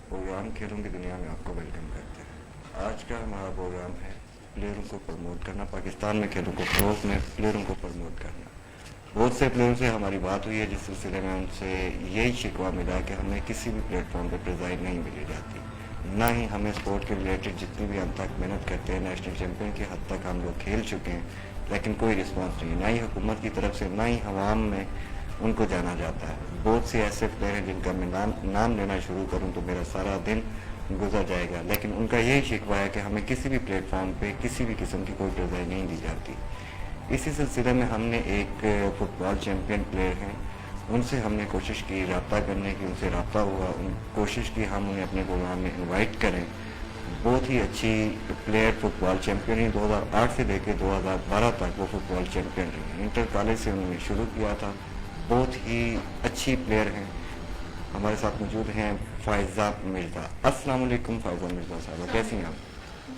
Programme खेलों की दुनिया में आपको वेलकम करते हैं। आज का हमारा प्रोग्राम है प्लेयरों को प्रमोट करना, पाकिस्तान में खेलों को फरोग में प्लेयरों को प्रमोट करना। बहुत से प्लेयरों से हमारी बात हुई है जिस सिलसिले में उनसे यही शिकवा मिला कि हमें किसी भी प्लेटफॉर्म पर प्रिज़ाइड नहीं मिली जाती, ना ही हमें स्पोर्ट के रिलेटेड जितनी भी हम तक मेहनत करते हैं, नेशनल चैम्पियन की हद तक हम लोग खेल चुके हैं, लेकिन कोई रिस्पांस नहीं, ना ही हुकूमत की तरफ से, ना ही हवाम में उनको जाना जाता है। बहुत से ऐसे प्लेयर हैं जिनका मैं नाम लेना शुरू करूं तो मेरा सारा दिन गुजर जाएगा, लेकिन उनका यही शिकवा है कि हमें किसी भी प्लेटफॉर्म पे किसी भी किस्म की कोई प्रिज़ाइड नहीं दी जाती। इसी सिलसिले में हमने एक फुटबॉल चैम्पियन प्लेयर हैं, उनसे हमने कोशिश की रब्ता करने की, उनसे रब्ता हुआ, कोशिश की हम उन्हें अपने प्रोग्राम में इनवाइट करें। बहुत ही अच्छी प्लेयर, फुटबॉल चैम्पियन ही 2008 से लेकर 2012 तक वो फुटबॉल चैम्पियन रही। इंटर कॉलेज से उन्होंने शुरू किया था। बहुत ही अच्छी प्लेयर हैं। हमारे साथ मौजूद हैं फ़ायज़ा मिर्ज़ा। अस्सलाम वालेकुम फ़ायज़ा मिर्ज़ा साहब, कैसी हैं आप?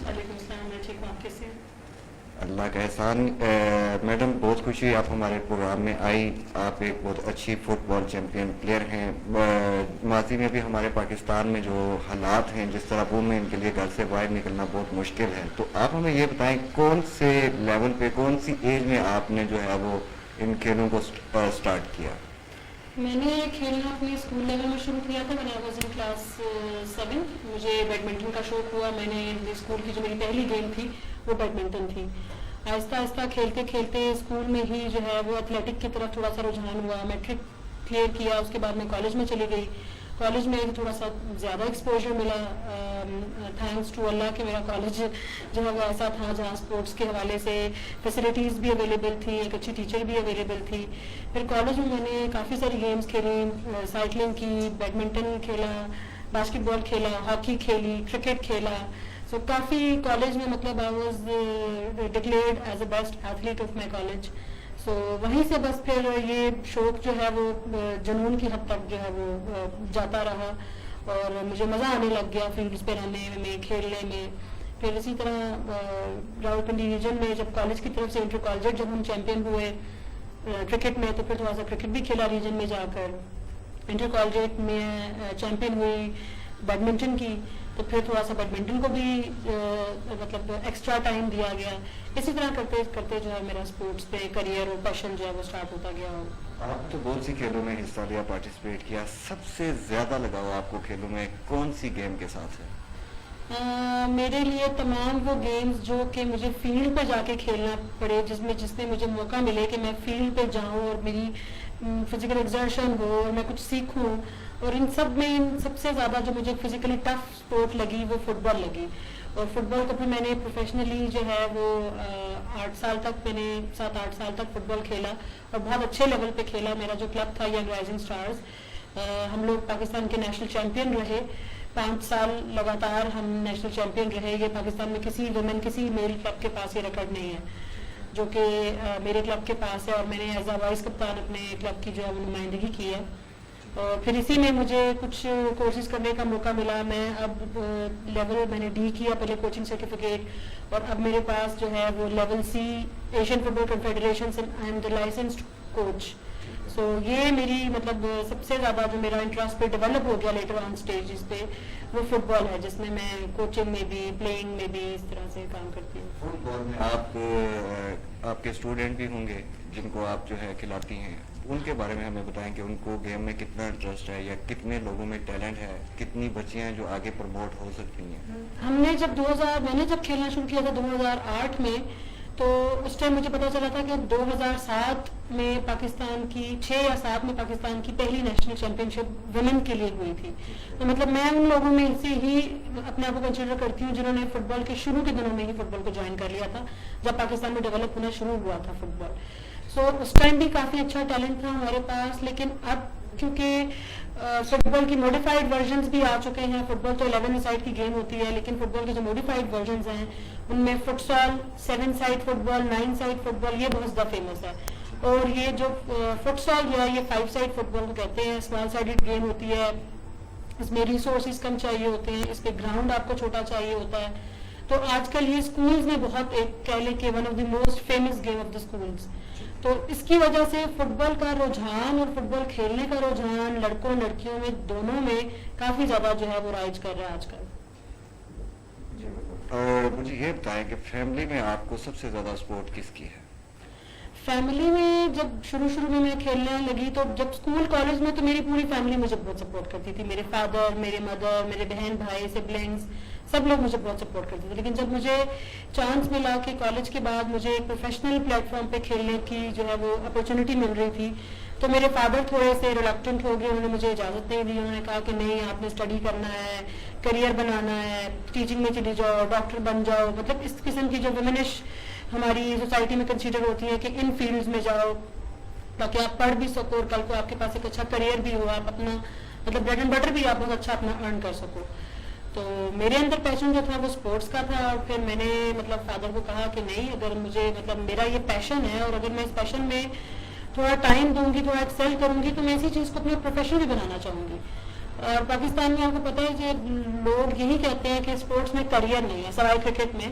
वालेकुम सलाम, मैं ठीक हूँ, आप कैसे हैं? अल्लाह का एहसान। मैडम, बहुत खुशी है आप हमारे प्रोग्राम में आई। आप एक बहुत अच्छी फुटबॉल चैम्पियन प्लेयर हैं। माजी में भी हमारे पाकिस्तान में जो हालात हैं, जिस तरह वुमेन के लिए घर से बाहर निकलना बहुत मुश्किल है, तो आप हमें ये बताएं कौन से लेवल पे, कौन सी एज में आपने जो है वो इन खेलों को स्टार्ट किया? मैंने खेलना अपने स्कूल लेवल में शुरू किया था। मैंने वॉज इन क्लास 7। मुझे बैडमिंटन का शौक हुआ। मैंने स्कूल की जो मेरी पहली गेम थी वो बैडमिंटन थी। आहिस्ता आहिस्ता खेलते खेलते स्कूल में ही जो है वो एथलेटिक की तरफ थोड़ा सा रुझान हुआ। मैट्रिक क्लियर किया, उसके बाद मैं कॉलेज में चली गई। कॉलेज में थोड़ा सा ज़्यादा एक्सपोजर मिला, थैंक्स टू अल्लाह कि मेरा कॉलेज जो है वो ऐसा था जहाँ स्पोर्ट्स के हवाले से फैसिलिटीज़ भी अवेलेबल थी, एक अच्छी टीचर भी अवेलेबल थी। फिर कॉलेज में मैंने काफ़ी सारी गेम्स खेली, साइकिलिंग की, बैडमिंटन खेला, बास्केटबॉल खेला, हॉकी खेली, क्रिकेट खेला। सो काफ़ी कॉलेज में मतलब I was declared as a best athlete of my college. So वहीं से बस फिर ये शौक जो है वो जुनून की हद तक जो है वो जाता रहा और मुझे मज़ा आने लग गया फील्ड्स पे रहने में, खेलने में। फिर इसी तरह रावलपिंडी रीजन में जब कॉलेज की तरफ से इंटर कॉलेज जब हम चैम्पियन हुए क्रिकेट में, तो फिर थोड़ा सा क्रिकेट भी खेला रीजन में जाकर। इंटर कॉलेज में चैम्पियन हुई बैडमिंटन की, तो फिर थोड़ा सा बैडमिंटन को भी मतलब एक्स्ट्रा टाइम दिया गया। इसी तरह करते करते जो है मेरा स्पोर्ट्स पे करियर और पैशन जो है वो स्टार्ट होता गया। आप तो बहुत सी खेलों में हिस्सा लिया, पार्टिसिपेट किया, सबसे ज़्यादा लगाव आपको खेलों में कौन सी गेम के साथ है? मेरे लिए तमाम वो गेम्स जो कि मुझे फील्ड पे जाके खेलना पड़े, जिसमें मुझे मौका मिले कि मैं फील्ड पे जाऊं और मेरी फिजिकल एक्सर्शन हो और मैं कुछ सीखूं, और इन सब में सबसे ज़्यादा जो मुझे फिजिकली टफ स्पोर्ट लगी वो फुटबॉल लगी। और फुटबॉल को भी मैंने प्रोफेशनली जो है वो 8 साल तक, मैंने 7-8 साल तक फुटबॉल खेला और बहुत अच्छे लेवल पे खेला। मेरा जो क्लब था यंग राइजिंग स्टार्स, हम लोग पाकिस्तान के नेशनल चैम्पियन रहे। 5 साल लगातार हम नेशनल चैम्पियन रहे। ये पाकिस्तान में किसी वुमेन, किसी मेल क्लब के पास ये रिकॉर्ड नहीं है जो कि मेरे क्लब के पास है। और मैंने एज अ वाइस कप्तान अपने क्लब की जो है वो नुमाइंदगी की है। और फिर इसी में मुझे कुछ कोर्सेज करने का मौका मिला। मैं अब लेवल मैंने डी किया, पहले कोचिंग सर्टिफिकेट, और अब मेरे पास जो है वो level C Asian football confederation से I am the licensed coach. So ये मेरी मतलब सबसे ज़्यादा जो मेरा इंटरेस्ट पे डेवलप हो गया लेटर ऑन स्टेजेस पे वो फुटबॉल है, जिसमें मैं कोचिंग में भी, प्लेइंग में भी इस तरह से काम करती हूँ। फुटबॉल में आपके स्टूडेंट भी होंगे जिनको आप जो है खिलाती हैं, उनके बारे में हमें बताएं कि उनको गेम में कितना इंटरेस्ट है या कितने लोगों में टैलेंट है, कितनी बच्चियां हैं जो आगे प्रमोट हो सकती हैं? मैंने जब खेलना शुरू किया था 2008 में, तो उस टाइम मुझे पता चला था कि 2007 में पाकिस्तान की 6 या 7 में पाकिस्तान की पहली नेशनल चैंपियनशिप वुमेन के लिए हुई थी। तो मतलब मैं उन लोगों में से ही अपने आप को कंसिडर करती हूँ जिन्होंने फुटबॉल के शुरू के दिनों में ही फुटबॉल को ज्वाइन कर लिया था, जब पाकिस्तान में डेवलप होना शुरू हुआ था फुटबॉल। सो उस टाइम भी काफ़ी अच्छा टैलेंट था हमारे पास। लेकिन अब क्योंकि फुटबॉल की मॉडिफाइड वर्जन्स भी आ चुके हैं। फुटबॉल तो 11 साइड की गेम होती है, लेकिन फुटबॉल के जो मॉडिफाइड वर्जन्स हैं उनमें futsal, 7 side football, 9 side football, ये बहुत ज़्यादा फेमस है। और ये जो फुटसॉल जो है ये 5 साइड फुटबॉल को कहते हैं। स्मॉल साइडेड गेम होती है, इसमें रिसोर्सेज कम चाहिए होते हैं, इस पे ग्राउंड आपको छोटा चाहिए होता है। तो आजकल ये स्कूल्स में बहुत, एक कह लें कि one of the most famous game of the schools. تو اس کی وجہ سے فٹ بال کا رجحان اور فٹ بال کھیلنے کا رجحان لڑکوں لڑکیوں میں دونوں میں کافی زیادہ جو ہے وہ رائج کر رہا ہے آج کل. اور مجھے یہ بتائیں کہ فیملی میں آپ کو سب سے زیادہ سپورٹ کس کی ہے؟ فیملی میں جب شروع میں کھیلنے لگی تو جب اسکول کالج میں تو میری پوری فیملی مجھے بہت سپورٹ کرتی تھی. میرے فادر، میرے مدر، میرے بہن بھائی، سبلنگس، سب لوگ مجھے بہت سپورٹ کرتے تھے. لیکن جب مجھے چانس ملا کہ کالج کے بعد مجھے ایک پروفیشنل پلیٹ فارم پہ کھیلنے کی جو ہے وہ اپرچونیٹی مل رہی تھی تو میرے فادر تھوڑے سے ریلکٹنٹ ہو گئے. انہوں نے مجھے اجازت نہیں دی. انہوں نے کہا کہ نہیں، آپ نے اسٹڈی کرنا ہے، کریئر بنانا ہے، ٹیچنگ میں چلی جاؤ، ڈاکٹر بن جاؤ. مطلب اس قسم کی جو ویمنش ہماری سوسائٹی میں کنسیڈر ہوتی ہے کہ ان فیلڈز میں جاؤ تاکہ آپ پڑھ بھی سکو اور کل کو آپ کے پاس ایک اچھا کریئر بھی ہو، آپ اپنا مطلب بریڈ اینڈ بٹر بھی آپ بہت اچھا اپنا ارن کر سکو. تو میرے اندر پیشن جو تھا وہ اسپورٹس کا تھا. اور پھر میں نے مطلب فادر کو کہا کہ نہیں، اگر مجھے مطلب میرا یہ پیشن ہے اور اگر میں اس پیشن میں تھوڑا ٹائم دوں گی، تھوڑا ایکسل کروں گی تو میں اسی چیز کو اپنا پروفیشن بھی بنانا چاہوں گی. اور پاکستان میں آپ کو پتہ ہے کہ لوگ یہی کہتے ہیں کہ اسپورٹس میں کریئر نہیں ہے، سوائے کرکٹ میں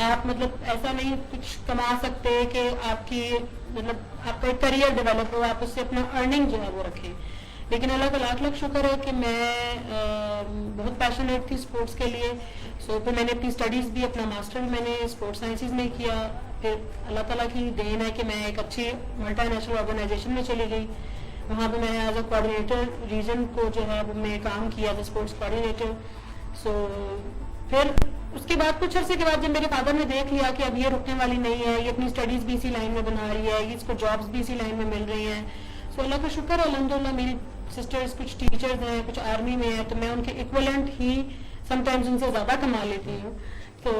آپ مطلب ایسا نہیں کچھ کما سکتے کہ آپ کی مطلب آپ کا ایک کریئر ڈیولپ ہو، آپ اس سے اپنا ارننگ جو ہے وہ رکھیں. لیکن اللہ کا لاکھ لاکھ شکر ہے کہ میں بہت پیشنیٹ تھی اسپورٹس کے لیے. سو پھر میں نے اپنی اسٹڈیز بھی، اپنا ماسٹر بھی میں نے اسپورٹس سائنسز میں کیا. پھر اللہ تعالیٰ کی دین ہے کہ میں ایک اچھی ملٹی نیشنل آرگنائزیشن میں چلی گئی. وہاں پہ میں نے ایز اے کوآرڈینیٹر ریجن کو جو ہے وہ میں کام کیا تھا، اسپورٹس کوآرڈینیٹر. سو پھر اس کے بعد کچھ عرصے کے بعد جب میرے فادر نے دیکھ لیا کہ اب یہ رکنے والی نہیں ہے، یہ اپنی اسٹڈیز بھی اسی لائن میں بنا رہی ہے، یہ اس کو جابس بھی اسی لائن میں مل رہی ہیں. سو اللہ کا شکر ہے الحمدللہ میری سسٹرز کچھ ٹیچرز ہیں، کچھ آرمی میں ہیں، تو میں ان کے equivalent he some times in سے زیادہ کما لیتی ہوں. تو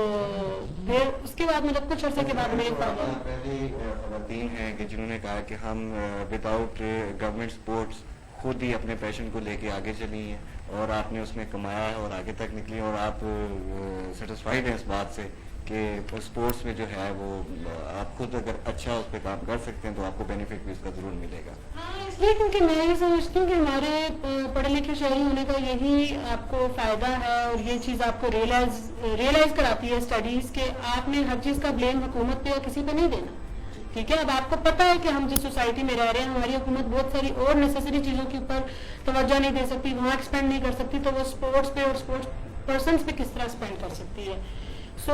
پھر اس کے بعد مطلب کچھ عرصے کے بعد میرے فادر پہلی خواتین ہیں کہ جنہوں نے کہا کہ ہم وداؤٹ گورنمنٹ سپورٹس خود ہی اپنے پیشن کو لے کے آگے چلی ہیں اور آپ نے اس میں کمایا ہے اور آگے تک نکلی اور آپ سیٹسفائیڈ ہیں اس بات سے کہ اسپورٹس میں جو ہے وہ آپ خود اگر اچھا اس پہ کام کر سکتے ہیں تو آپ کو بینیفٹ بھی اس کا ضرور ملے گا. اس لیے کیونکہ میں یہ سمجھتی ہوں کہ ہمارے پڑھے لکھے شہری ہونے کا یہی آپ کو فائدہ ہے اور یہ چیز آپ کو ریئلائز کراتی ہے اسٹڈیز کہ آپ نے ہر چیز کا بلیم حکومت پہ اور کسی پہ نہیں دینا. ٹھیک ہے، اب آپ کو پتہ ہے کہ ہم جس سوسائٹی میں رہ رہے ہیں ہماری حکومت بہت ساری اور نیسیسری چیزوں کے اوپر توجہ نہیں دے سکتی، وہاں ایکسپینڈ نہیں کر سکتی، تو وہ اسپورٹس پہ اور اسپورٹس پرسنس پہ کس طرح اسپینڈ کر سکتی ہے. سو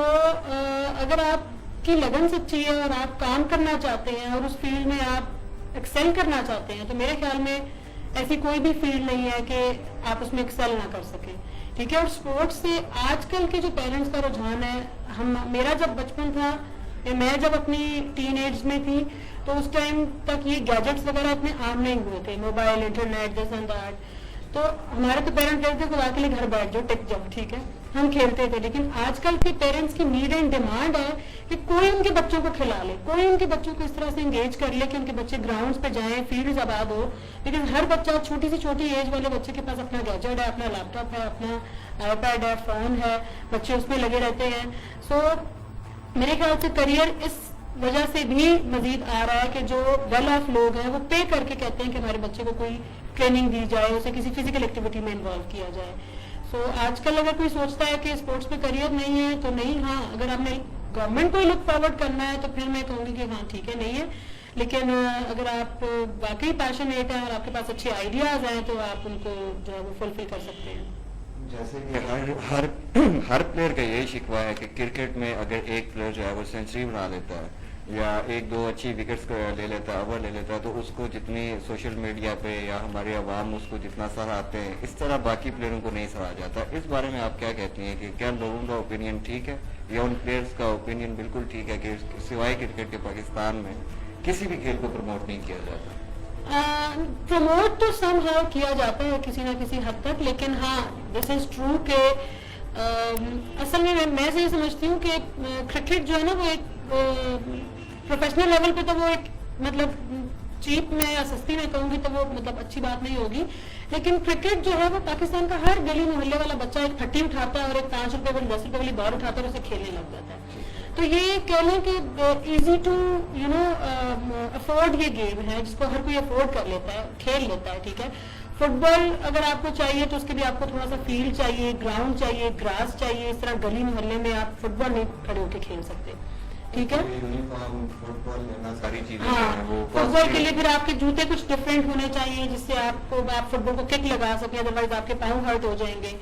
اگر آپ کی لگن سچی ہے اور آپ کام کرنا چاہتے ہیں اور اس فیلڈ میں آپ ایکسل کرنا چاہتے ہیں تو میرے خیال میں ایسی کوئی بھی فیلڈ نہیں ہے کہ آپ اس میں ایکسل نہ کر سکیں. ٹھیک ہے، اور اسپورٹس سے آج کل کے جو پیرنٹس کا رجحان ہے، میرا جب بچپن تھا، میں جب اپنی ٹین ایج میں تھی تو اس ٹائم تک یہ گیجٹس وغیرہ اتنے عام نہیں ہوئے تھے، mobile, internet, this and that. تو ہمارے تو پیرنٹ کہتے تھے خدا کے لیے گھر بیٹھ جاؤ، ٹک جاؤ. ٹھیک ہے، ہم کھیلتے تھے. لیکن آج کل کے پیرنٹس کی نیڈ اینڈ ڈیمانڈ ہے کہ کوئی ان کے بچوں کو کھلا لے، کوئی ان کے بچوں کو اس طرح سے انگیج کر لے کہ ان کے بچے گراؤنڈز پہ جائیں، فیلڈز آباد ہو. لیکن ہر بچہ، چھوٹی سی چھوٹی ایج والے بچے کے پاس اپنا گیجٹ ہے، اپنا لیپ ٹاپ ہے، اپنا آئی پیڈ ہے، فون ہے، بچے اس میں لگے رہتے ہیں. سو میرے خیال سے کریئر اس وجہ سے بھی مزید آ رہا ہے کہ جو ویل آف لوگ ہیں وہ پے کر کے کہتے ہیں کہ ہمارے بچے کو کوئی ٹریننگ دی جائے، اسے کسی فزیکل ایکٹیویٹی میں انوالو کیا جائے. سو آج کل اگر کوئی سوچتا ہے کہ اسپورٹس میں کریئر نہیں ہے تو نہیں. ہاں، اگر آپ نے گورنمنٹ کو ہی لک فارورڈ کرنا ہے تو پھر میں کہوں گی کہ ہاں ٹھیک ہے، نہیں ہے. لیکن اگر آپ واقعی پیشنیٹ ہیں اور آپ کے پاس اچھے آئیڈیاز ہیں تو آپ ان کو جو ہے وہ فلفل کر سکتے ہیں. جیسے کہ ہر پلیئر کا یہی شکوہ ہے کہ کرکٹ میں اگر ایک پلیئر جو ہے وہ سینچری بنا لیتا ہے یا ایک دو اچھی وکٹس لے لیتا ہے، اوور لے لیتا ہے، تو اس کو جتنی سوشل میڈیا پہ یا ہمارے عوام اس کو جتنا سراہتے ہیں اس طرح باقی پلیئروں کو نہیں سراہا جاتا. اس بارے میں آپ کیا کہتی ہیں کہ کیا لوگوں کا اوپینین ٹھیک ہے یا ان پلیئرس کا اوپینین بالکل ٹھیک ہے کہ سوائے کرکٹ کے پاکستان میں کسی بھی کھیل کو پروموٹ نہیں کیا جاتا؟ پروموٹ تو سم ہاؤ کیا جاتا ہے کسی نہ کسی حد تک، لیکن ہاں دس از ٹرو کہ اصل میں سے یہ سمجھتی ہوں کہ کرکٹ جو ہے نا وہ ایک پروفیشنل لیول پہ تو وہ ایک مطلب چیپ میں یا سستی میں کہوں گی تو وہ مطلب اچھی بات نہیں ہوگی. لیکن کرکٹ جو ہے وہ پاکستان کا ہر گلی محلے والا بچہ ایک پھٹی اٹھاتا ہے اور ایک 5 روپے والی 10 روپے والی بال اٹھاتا ہے اور اسے کھیلنے لگ جاتا ہے. تو یہ کہہ لیں کہ ایزی ٹو افورڈ یہ گیم ہے جس کو ہر کوئی افورڈ کر لیتا ہے، کھیل لیتا ہے. ٹھیک ہے، فٹ بال اگر آپ کو چاہیے تو اس کے لیے آپ کو تھوڑا سا فیلڈ چاہیے، گراؤنڈ چاہیے، گراس چاہیے. اس طرح گلی محلے میں آپ فٹ بال نہیں کھڑے ہو کے کھیل سکتے. ठीक है। यूनिफॉर्म, फुटबॉल लेना, सारी चीजें हाँ, हैं वो फुटबॉल के लिए फिर आपके जूते कुछ डिफरेंट होने चाहिए जिससे आपको आप फुटबॉल को किक लगा सकें, अदरवाइज आपके पाँव हर्ट हो जाएंगे,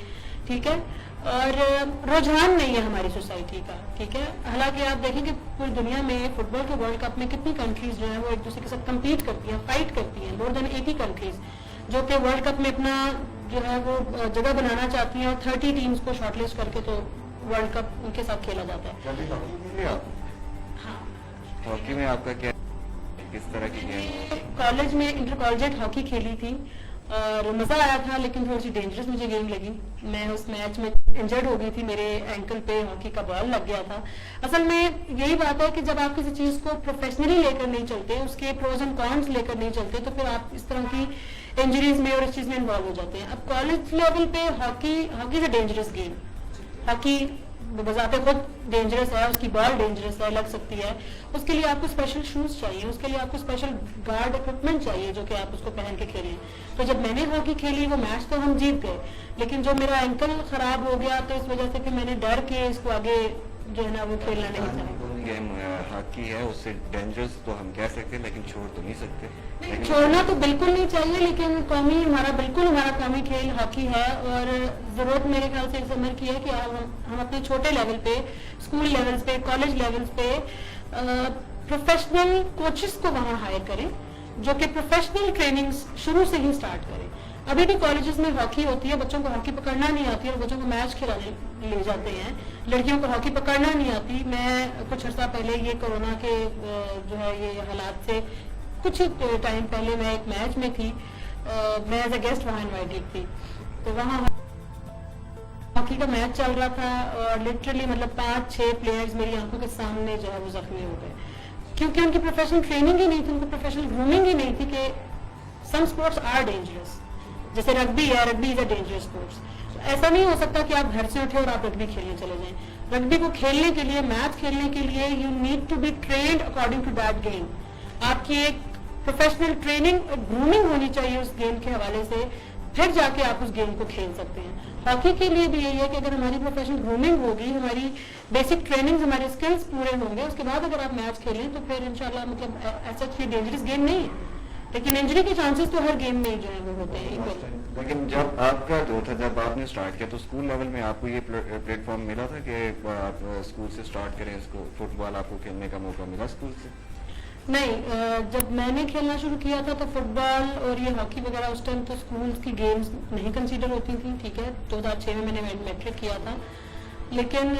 ठीक है। और रुझान नहीं है हमारी सोसाइटी का, ठीक है। हालांकि आप देखें कि पूरी दुनिया में फुटबॉल के वर्ल्ड कप में कितनी कंट्रीज जो है वो एक दूसरे के साथ कम्पीट करती हैं, फाइट करती हैं, मोर देन 80 कंट्रीज जो कि वर्ल्ड कप में अपना जो है वो जगह बनाना चाहती हैं, और 30 टीम्स को शॉर्टलिस्ट करके तो वर्ल्ड कप उनके साथ खेला जाता है। कभी हॉकी खेली आप? हाँ, हॉकी में आपका क्या, किस तरह की गेम? कॉलेज में इंटर कॉलेजिएट हॉकी खेली थी और मजा आया था, लेकिन थोड़ी सी डेंजरस मुझे गेम लगी। मैं उस मैच में इंजर्ड हो गई थी, मेरे एंकल पे हॉकी का बॉल लग गया था। असल में यही बात है कि जब आप किसी चीज को प्रोफेशनली लेकर नहीं चलते, उसके प्रोज एंड कॉन्स लेकर नहीं चलते, तो फिर आप इस तरह की इंजरीज में और इस चीज में इन्वॉल्व हो जाते हैं। अब कॉलेज लेवल पे hockey is a dangerous game. Hockey बजाते खुद डेंजरस है, उसकी बॉल डेंजरस है, लग सकती है। उसके लिए आपको स्पेशल शूज चाहिए, उसके लिए आपको स्पेशल गार्ड इक्विपमेंट चाहिए जो कि आप उसको पहन के खेलें। तो जब मैंने हॉकी खेली वो मैच तो हम जीत गए, लेकिन जो मेरा एंकल खराब हो गया तो इस वजह से फिर मैंने डर के इसको आगे जो है ना वो खेलना नहीं चाहा। गेम हॉकी है, उससे डेंजरस तो हम कह सकते हैं, लेकिन छोड़ तो नहीं सकते। नहीं, छोड़ना तो बिल्कुल नहीं चाहिए, लेकिन कौमी हमारा कौमी खेल हॉकी है, और जरूरत मेरे ख्याल से इस उम्र की है कि हम अपने छोटे लेवल पे, स्कूल लेवल्स पे, कॉलेज लेवल्स पे प्रोफेशनल कोचेस को वहाँ हायर करें जो कि प्रोफेशनल ट्रेनिंग शुरू से ही स्टार्ट करें। अभी भी कॉलेजेस में हॉकी होती है, बच्चों को हॉकी पकड़ना नहीं आती है और बच्चों को मैच खिलाने ले जाते हैं। लड़कियों को हॉकी पकड़ना नहीं आती। मैं कुछ अर्सा पहले ये कोरोना के जो है ये हालात से कुछ टाइम पहले मैं एक मैच में थी, मैं एज अ गेस्ट वहाँ इन्वाइटेड थी, तो वहाँ हॉकी का मैच चल रहा था और लिटरली मतलब 5-6 प्लेयर्स मेरी आंखों के सामने जो है वो जख्मी हो गए, क्योंकि उनकी प्रोफेशनल ट्रेनिंग ही नहीं थी, उनकी प्रोफेशनल ग्रूमिंग ही नहीं थी कि सम स्पोर्ट्स आर डेंजरस। जैसे रग्बी है, rugby is a dangerous sports. ऐसा नहीं हो सकता कि आप घर से उठे और आप रग्बी खेलने चले जाएं। रग्बी को खेलने के लिए, मैच खेलने के लिए you need to be trained according to that game. आपकी एक प्रोफेशनल ट्रेनिंग, ग्रूमिंग होनी चाहिए उस गेम के हवाले से, फिर जाके आप उस गेम को खेल सकते हैं। हॉकी के लिए भी यही है कि अगर हमारी प्रोफेशनल ग्रूमिंग होगी, हमारी बेसिक ट्रेनिंग, हमारे स्किल्स पूरे होंगे, उसके बाद अगर आप मैच खेलें तो फिर इंशाल्लाह मतलब ऐसा कोई डेंजरस गेम नहीं है, लेकिन इंजरी के चांसेस तो हर गेम में जो है वो होते हैं। लेकिन जब आपका जो था, जब आपने स्टार्ट किया तो स्कूल लेवल में आपको ये प्लेटफॉर्म मिला था कि आप स्कूल से स्टार्ट करें, इसको फुटबॉल आपको खेलने का मौका मिला स्कूल से? नहीं, जब मैंने खेलना शुरू किया था तो फुटबॉल और ये हॉकी वगैरह उस टाइम तो स्कूल की गेम्स नहीं कंसीडर होती थी, ठीक है। 2006 में मैंने मैट्रिक किया था, लेकिन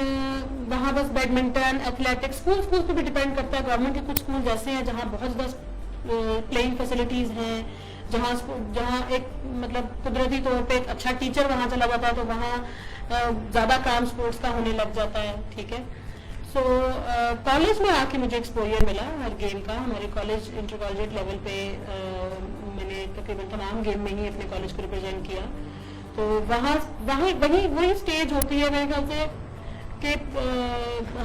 वहाँ बस बैडमिंटन, एथलेटिक्स, स्कूल पे भी डिपेंड करता है। गवर्नमेंट के कुछ स्कूल ऐसे हैं जहाँ बहुत ज़्यादा प्लेइंग फैसिलिटीज़ हैं, जहाँ एक मतलब कुदरती तौर पे एक अच्छा टीचर वहाँ चला जाता है तो वहाँ ज़्यादा काम स्पोर्ट्स का होने लग जाता है, ठीक है। सो कॉलेज में आके मुझे एक्सपोजर मिला हर गेम का। हमारे कॉलेज इंटर कॉलेजिएट लेवल पे मैंने तकरीबन तमाम गेम में ही अपने कॉलेज को रिप्रेजेंट किया, तो वही स्टेज होती है मेरे ख्याल से कि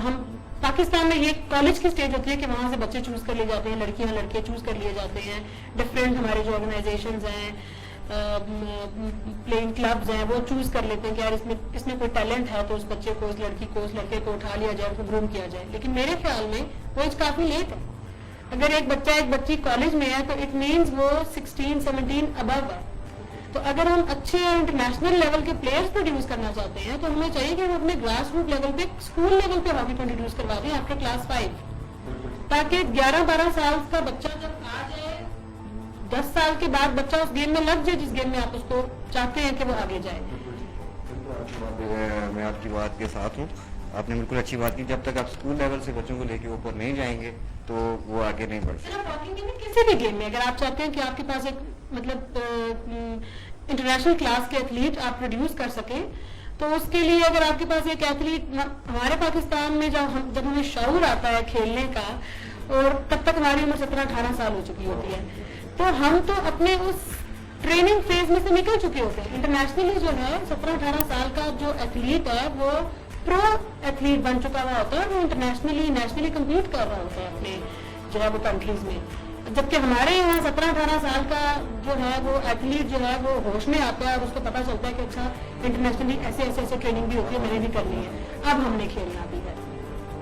हम पाकिस्तान में ये कॉलेज की स्टेज होती है कि वहाँ से बच्चे चूज कर लिए जाते हैं, लड़कियां लड़के चूज कर लिए जाते हैं। डिफरेंट हमारे जो ऑर्गेनाइजेशंस हैं, प्लेइंग क्लब्स हैं, वो चूज कर लेते हैं कि यार इसमें कोई टैलेंट है तो उस बच्चे को, उस लड़की को, उस लड़के को उठा लिया जाए, उसको ग्रूम किया जाए। लेकिन मेरे ख्याल में वो एज काफी लेट है। अगर एक बच्चा एक बच्ची कॉलेज में है तो इट मीन्स वो 16-17 अबव है। तो अगर हम अच्छे इंटरनेशनल लेवल के प्लेयर्स प्रोड्यूस करना चाहते हैं तो हमें चाहिए कि हम अपने ग्रास रूट लेवल पे, स्कूल लेवल पे हॉकी को इंट्रोड्यूस करवा दें आफ्टर क्लास 5, ताकि 11-12 साल का बच्चा जब आ जाए, 10 साल के बाद बच्चा उस गेम में लग जाए जिस गेम में आप उसको चाहते हैं कि वो आगे जाए। मैं आपकी बात के साथ हूँ, आपने बिल्कुल अच्छी बात की। जब तक आप स्कूल लेवल से बच्चों को लेके ऊपर नहीं जाएंगे तो वो आगे नहीं बढ़ सकते। किसी भी गेम में अगर आप चाहते हैं कि आपके पास एक मतलब इंटरनेशनल क्लास के एथलीट आप प्रोड्यूस कर सकें, तो उसके लिए अगर आपके पास एक एथलीट, हमारे पाकिस्तान में जब हमें शऊर आता है खेलने का, और तब तक हमारी उम्र 17-18 साल हो चुकी होती है, तो हम तो अपने उस ट्रेनिंग फेज में से निकल चुके होते हैं। इंटरनेशनली जो है 17-18 साल का जो एथलीट है वो प्रो एथलीट बन चुका हुआ होता है, वो इंटरनेशनली, नेशनली कम्पीट कर रहा होता है अपने जो है वो कंट्रीज में। जबकि हमारे यहाँ 17-18 साल का जो है वो एथलीट जो है वो होश में आता है और उसको पता चलता है कि अच्छा इंटरनेशनली ऐसे ट्रेनिंग भी होती है, मैंने भी करनी है, अब हमने खेलना भी है।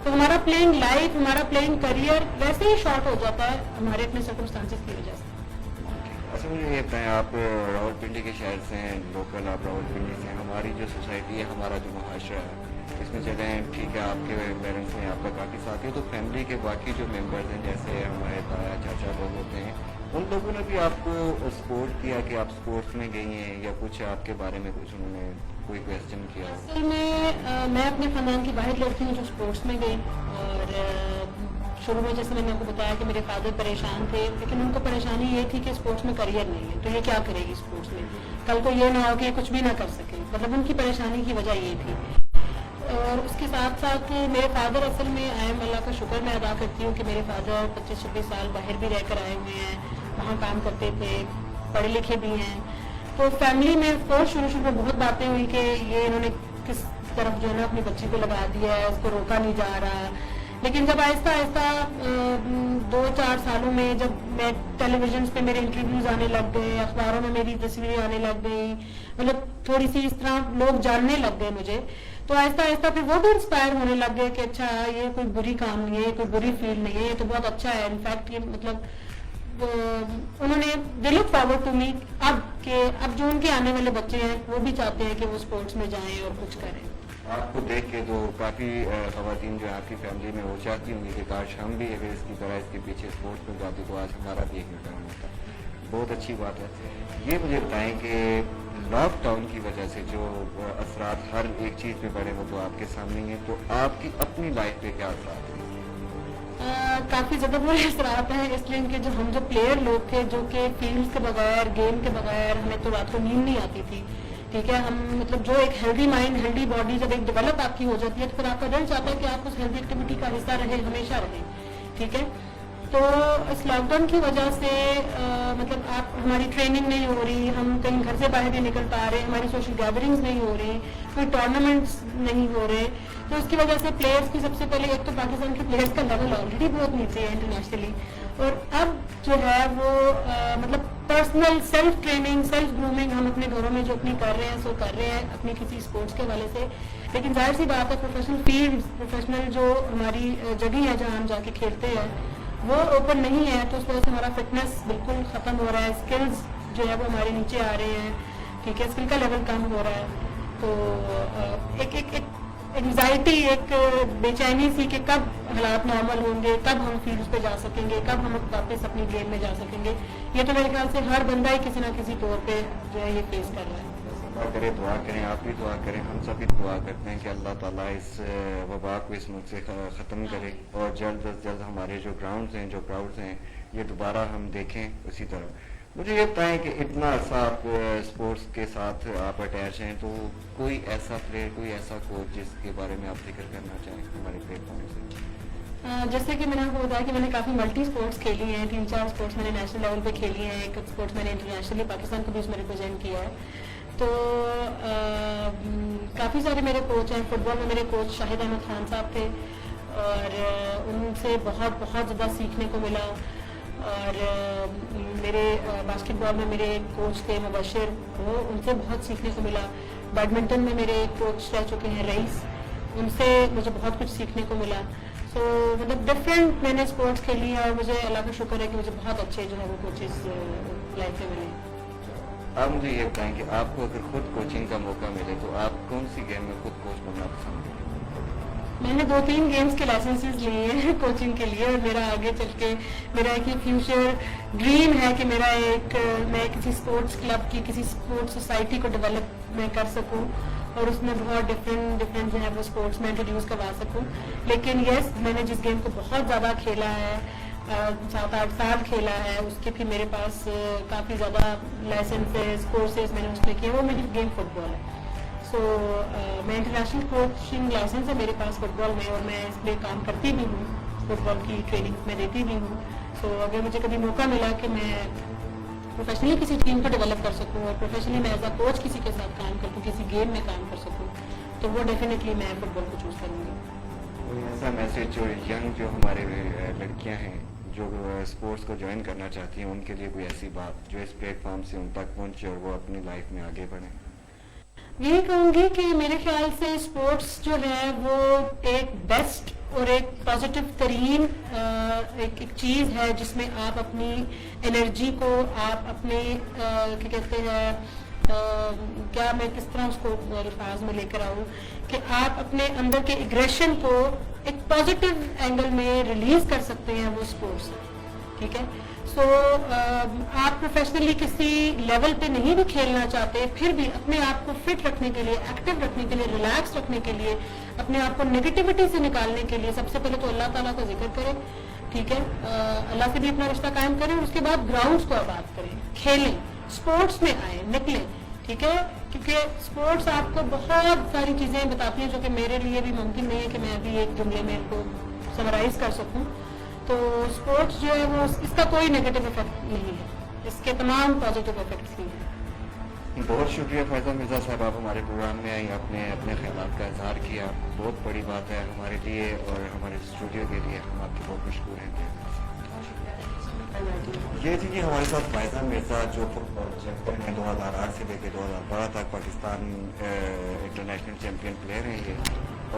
तो हमारा प्लेइंग लाइफ, हमारा प्लेइंग करियर वैसे ही शॉर्ट हो जाता है हमारे अपने सर्कमस्टांसेस की वजह से। अच्छा मुझे ये बताएं, आप रावलपिंडी के शहर से हैं, लोकल आप रावलपिंडी से हैं। हमारी जो सोसाइटी है, हमारा जो मुआशरा है, इसमें चलें ठीक है, आपके पेरेंट्स हैं, आपका काफ़ी साथी है, तो फैमिली के बाकी जो मेंबर्स हैं, जैसे हमारे ताया चाचा लोग होते हैं, उन लोगों ने भी आपको सपोर्ट किया कि आप स्पोर्ट्स में गई हैं, या कुछ आपके बारे में कुछ उन्होंने कोई क्वेश्चन किया हो? असल में मैं अपने खानदान की वाहिद लड़की हूँ जो स्पोर्ट्स में गई, और शुरू में जैसे मैंने आपको बताया कि मेरे फादर परेशान थे, लेकिन उनको परेशानी ये थी कि स्पोर्ट्स में करियर नहीं है, तो ये क्या करेगी स्पोर्ट्स में, कल को ये ना हो कि ये कुछ भी ना कर सके, मतलब उनकी परेशानी की वजह ये थी। और उसके साथ साथ मेरे फादर, असल में अल्लाह का शुक्र मैं अदा करती हूँ कि मेरे फादर 25-26 साल बाहर भी रहकर आए हुए हैं, वहाँ काम करते थे, पढ़े लिखे भी हैं। तो फैमिली में ऑफकोर्स शुरू में बहुत बातें हुई कि ये इन्होंने किस तरफ जो है ना अपनी बच्ची को लगा दिया है, उसको रोका नहीं जा रहा। लेकिन जब आहिस्ता आहिस्ता 2-4 सालों में जब मैं टेलीविजन पे मेरे इंटरव्यूज आने लग गए, अखबारों में मेरी तस्वीरें आने लग गई, मतलब थोड़ी सी इस तरह लोग जानने लग गए मुझे, तो आहिस्ता आहिस्ता फिर वो भी इंस्पायर होने लग गए कि अच्छा ये कोई बुरी काम नहीं है, कोई बुरी फील्ड नहीं है, ये तो बहुत अच्छा है। इनफैक्ट ये मतलब उन्होंने they look forward to me अब जो उनके आने वाले बच्चे हैं वो भी चाहते हैं कि वो स्पोर्ट्स में जाएं और कुछ करें। आपको देख के तो काफ़ी ख़वातीन जो आपकी फैमिली में वो चाहती होंगी कि काश हम भी अगर इसकी तरह इसके पीछे स्पोर्ट्स में जाते तो आज हमारा भी एक मुकाम होता। बहुत अच्छी बात है। ये मुझे बताएं कि लॉकडाउन की वजह से जो असरात हर एक चीज़ पे पड़े वो तो आपके सामने ही हैं, तो आपकी अपनी लाइफ पे क्या असरात हैं? काफ़ी ज़्यादा बुरे असरात हैं, इसलिए कि जो हम जो प्लेयर लोग थे जो कि फील्ड के बगैर, गेम के बगैर हमें तो रात को नींद नहीं आती थी, ठीक है। हम मतलब जो एक हेल्दी माइंड, हेल्दी बॉडी जब एक डेवलप आपकी हो जाती है तो फिर आपका दिल चाहता है कि आप उस हेल्दी एक्टिविटी का हिस्सा रहे, हमेशा रहे, ठीक है। तो इस लॉकडाउन की वजह से मतलब आप हमारी ट्रेनिंग नहीं हो रही, हम कहीं घर से बाहर नहीं निकल पा रहे, हमारी सोशल गैदरिंग्स नहीं हो रही, कोई टूर्नामेंट्स नहीं हो रहे, तो इसकी वजह से प्लेयर्स की सबसे पहले एक तो पाकिस्तान के प्लेयर्स का लेवल ऑलरेडी बहुत नीचे है इंटरनेशनली, और अब जो है वो मतलब personal self training, self grooming हम अपने घरों में जो अपनी कर रहे हैं सो कर रहे हैं अपनी किसी स्पोर्ट्स के हवाले से। लेकिन जाहिर सी बात है प्रोफेशनल फील्ड, प्रोफेशनल जो हमारी जगह है जहाँ हम जाके खेलते हैं वो ओपन नहीं है, तो उस वजह से हमारा फिटनेस बिल्कुल ख़त्म हो रहा है, स्किल्स जो है वो हमारे नीचे आ रहे हैं, ठीक है, स्किल का लेवल कम हो रहा है। तो एक एंग्जाइटी, एक बेचैनी सी कि कब हालात नॉर्मल होंगे, कब हम फील्ड पे जा सकेंगे, कब हम वापस अपनी गेम में जा सकेंगे, ये तो मेरे ख्याल से हर बंदा ही किसी ना किसी तौर पे जो है ये फेस कर रहा है। अल्लाह करे, दुआ करें, आप भी दुआ करें, हम सभी दुआ करते हैं कि अल्लाह ताला इस वबा को इस मुल्क से ख़त्म करे और जल्द अज जल्द हमारे जो ग्राउंड्स हैं, जो क्राउड्स हैं, ये दोबारा हम देखें उसी तरह। मुझे ये बताएं कि इतना अर्सा आप स्पोर्ट्स के साथ आप अटैच हैं, तो कोई ऐसा प्लेयर, कोई ऐसा कोच जिसके बारे में आप जिक्र करना चाहें हमारे प्लेटफॉर्म से? जैसे कि मैंने आपको बताया कि मैंने काफ़ी मल्टी स्पोर्ट्स खेली हैं, 3-4 स्पोर्ट्स मैंने नेशनल लेवल पे खेली हैं, एक स्पोर्ट्स मैंने इंटरनेशनली पाकिस्तान को भी उसमें रिप्रेजेंट किया है। तो काफ़ी सारे मेरे कोच हैं। फुटबॉल में मेरे कोच शाहिद अहमद खान साहब थे और उनसे बहुत बहुत ज़्यादा सीखने को मिला। और मेरे बास्केटबॉल में मेरे कोच थे मुबशिर, वो उनसे बहुत सीखने को मिला। बैडमिंटन में मेरे कोच रह चुके हैं रईस, उनसे मुझे बहुत कुछ सीखने को मिला। सो मतलब डिफरेंट मैंने स्पोर्ट्स खेली है और मुझे अल्लाह का शुक्र है कि मुझे बहुत अच्छे जो है वो कोचेस लाइफ में मिले। आप मुझे ये बताएं कि आपको अगर खुद कोचिंग का मौका मिले तो आप कौन सी गेम में खुद कोच बनना पसंद करें? मैंने 2-3 गेम्स के लाइसेंसेस लिए हैं कोचिंग के लिए और मेरा आगे चल के मेरा एक फ्यूचर ड्रीम है कि मैं किसी स्पोर्ट्स क्लब की, किसी स्पोर्ट्स सोसाइटी को डेवलप मैं कर सकूं और उसमें बहुत डिफरेंट जो है वो स्पोर्ट्स में इंट्रोड्यूस करवा सकूं। लेकिन यस, मैंने जिस गेम को बहुत ज़्यादा खेला है, 7-8 साल खेला है, उसके भी मेरे पास काफ़ी ज़्यादा लाइसेंसेस, कोर्सेज मैंने उसमें किए, वो मेरी गेम फुटबॉल है। सो मैं इंटरनेशनल कोचिंग लाइसेंस है मेरे पास फुटबॉल में और मैं इस पर काम करती भी हूँ, फुटबॉल की ट्रेनिंग मैं देती भी हूँ। सो अगर मुझे कभी मौका मिला कि मैं प्रोफेशनली किसी टीम को डेवलप कर सकूँ और प्रोफेशनली मैं एज अ कोच किसी के साथ काम कर सकूँ, किसी गेम में काम कर सकूँ, तो वो डेफिनेटली मैं फुटबॉल को चूज़ करूँगी। कोई ऐसा मैसेज जो यंग जो हमारे लड़कियां हैं जो स्पोर्ट्स को ज्वाइन करना चाहती हैं उनके लिए कोई ऐसी बात जो इस प्लेटफॉर्म से उन तक पहुंचे और वो अपनी लाइफ में आगे बढ़ें? यही कहूँगी कि मेरे ख्याल से स्पोर्ट्स जो है वो एक बेस्ट और पॉजिटिव तरीन एक चीज़ है जिसमें आप अपनी एनर्जी को आप अपने क्या कहते हैं क्या मैं किस तरह उसको अल्फाज में लेकर आऊँ कि आप अपने अंदर के एग्रेशन को एक पॉजिटिव एंगल में रिलीज कर सकते हैं वो स्पोर्ट्स, ठीक है। सो आप प्रोफेशनली किसी लेवल पे नहीं भी खेलना चाहते, फिर भी अपने आप को फिट रखने के लिए, एक्टिव रखने के लिए, रिलैक्स रखने के लिए, अपने आप को नेगेटिविटी से निकालने के लिए सबसे पहले तो अल्लाह ताला का जिक्र करें, ठीक है, अल्लाह से भी अपना रिश्ता कायम करें, और उसके बाद ग्राउंड्स को आबाद करें, खेलें, स्पोर्ट्स में आए, निकलें, ठीक है, क्योंकि स्पोर्ट्स आपको बहुत सारी चीज़ें बताती हैं जो कि मेरे लिए भी मुमकिन नहीं है कि मैं अभी एक जुमले में इनको समराइज कर सकूं। तो स्पोर्ट्स जो है वो इसका कोई नेगेटिव इफेक्ट नहीं है, इसके तमाम पॉजिटिव इफेक्ट्स भी हैं। बहुत शुक्रिया फैज़ा मिर्ज़ा साहब, आप हमारे प्रोग्राम में आई, आपने अपने ख्यालात का इजहार किया, बहुत बड़ी बात है हमारे लिए और हमारे स्टूडियो के लिए, हम आपके बहुत मशहूर हैं। ये थी कि हमारे साथ फैज़ा मिर्ज़ा जो फुटबॉल चैंपियन है 2008 से लेकर 2012 तक पाकिस्तान इंटरनेशनल चैंपियन प्लेयर हैं ये,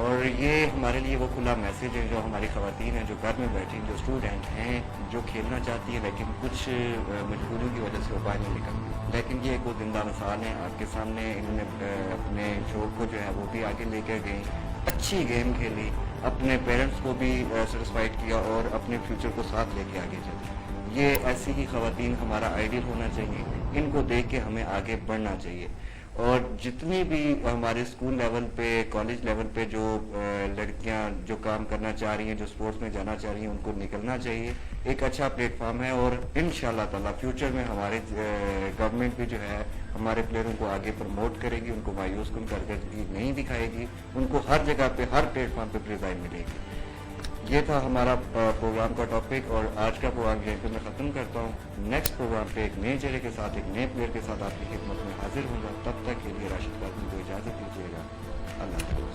और ये हमारे लिए वो खुला मैसेज है जो हमारी ख़वातीन हैं जो घर में बैठी, जो स्टूडेंट हैं, जो खेलना चाहती है लेकिन कुछ मजबूरियों की वजह से वो बाहर नहीं निकलती, लेकिन ये एक वो जिंदा मिसाल है आपके सामने। इन्होंने अपने शौक को जो है वो भी आगे लेकर गई, अच्छी गेम खेली, अपने पेरेंट्स को भी सेटिस्फाइड किया और अपने फ्यूचर को साथ लेके आगे चली। ये ऐसी ही ख़वातीन हमारा आइडियल होना चाहिए, इनको देख के हमें आगे बढ़ना चाहिए, और जितनी भी हमारे स्कूल लेवल पे, कॉलेज लेवल पे जो लड़कियां जो काम करना चाह रही हैं, जो स्पोर्ट्स में जाना चाह रही हैं, उनको निकलना चाहिए। एक अच्छा प्लेटफॉर्म है और इंशाल्लाह ताला फ्यूचर में हमारे गवर्नमेंट भी जो है हमारे प्लेयरों को आगे प्रमोट करेगी, उनको मायूस कुन कारकर्दगी नहीं दिखाएगी, उनको हर जगह पे, हर प्लेटफॉर्म पे प्रिज़ाइड मिलेगी। ये था हमारा प्रोग्राम का टॉपिक, और आज का प्रोग्राम यहीं पे मैं ख़त्म करता हूँ। नेक्स्ट प्रोग्राम पे एक नए चेहरे के साथ, एक नए प्लेयर के साथ आपकी खिदमत में हाजिर होगा। तब तक के लिए राशिद काज़मी को इजाज़त दीजिएगा। अल्लाह हाफ़िज़।